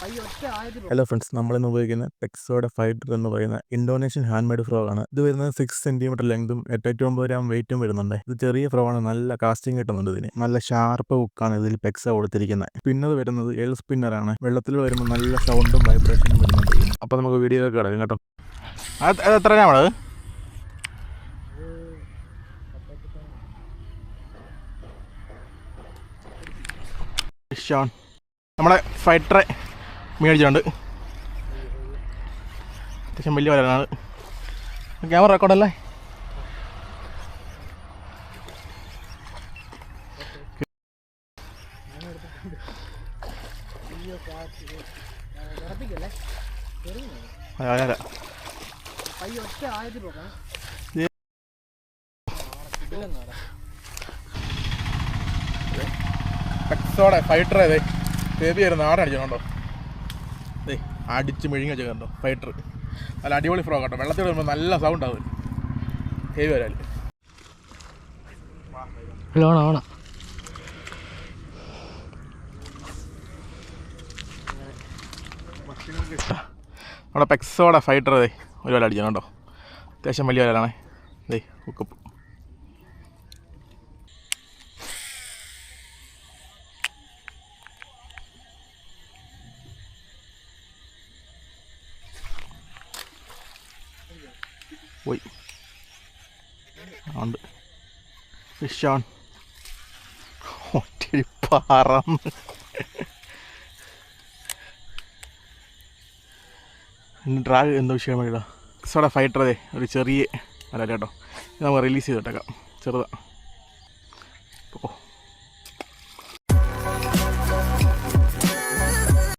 Hello friends, നമ്മളിന്ന് ഉപയോഗിക്കുന്ന ടെക്സോയുടെ fighter എന്ന് പറയുന്ന ഇന്തോനേഷ്യൻ ഹാൻഡ് മെയ്ഡ് ഫ്രോ ആണ്. ഇത് വരുന്നത് 6 സെന്റിമീറ്റർ ലെങ്തും 8.9 ഗ്രാം വെയിറ്റും വരുന്നുണ്ട്. ഇത് ചെറിയ ഫ്രോ ആണ്, നല്ല കാസ്റ്റിംഗ് കിട്ടുന്നുണ്ട്. ഇതിന് നല്ല ഷാർപ്പ് ഹുക്കാണ് ഇതിൽ പെക്സ കൊടുത്തിരിക്കുന്നത്. പിന്നത് വരുന്നത് എൽ സ്പിന്നർ ആണ്. വെള്ളത്തിൽ വരുമ്പോൾ നല്ല സൗണ്ടും വൈബ്രേഷനും വരുന്നുണ്ട് ഇതിന്. അപ്പോൾ നമുക്ക് വീഡിയോ ഒക്കെ കിടക്കും കേട്ടോ. അത് എത്ര ഗ്രാമാണ്? നമ്മളെ ഫൈറ്ററെ മേടിച്ചിട്ടുണ്ട്. അത്യാവശ്യം വലിയ വരാനാണ്. ക്യാമറ റെക്കോർഡല്ലേ? ടെക്സോടെ ഫൈറ്റർ അതെ ബേബി ആയിരുന്നു. ആടെ അടിച്ചോ അതെ, അടിച്ച് മെഴുങ്ങി വെച്ചോ കണ്ടോ. ഫൈറ്റർ നല്ല അടിപൊളി ഫ്രോ കേട്ടോ. വെള്ളത്തിൽ വരുമ്പോൾ നല്ല സൗണ്ട് ആവും. ഹെവി വരാല് നമ്മുടെ പെക്സോടെ ഫൈറ്റർ അതെ ഒരു വല അടിച്ചോ കേട്ടോ. അത്യാവശ്യം വലിയ വരാലാണേ. അതെ ഹുക്കപ്പ്. പോയി ഉണ്ട് ഫിഷ് ഓൺ. ഒത്തിരി പറന്ന് ഡ്രാഗ് എന്തോ വിഷയം വേണ്ടിയില്ല. ഫൈറ്റർ അതെ ഒരു ചെറിയ വരാല കേട്ടോ. ഇത് നമുക്ക് റിലീസ് ചെയ്തിട്ടേക്കാം. ചെറുതാണ്.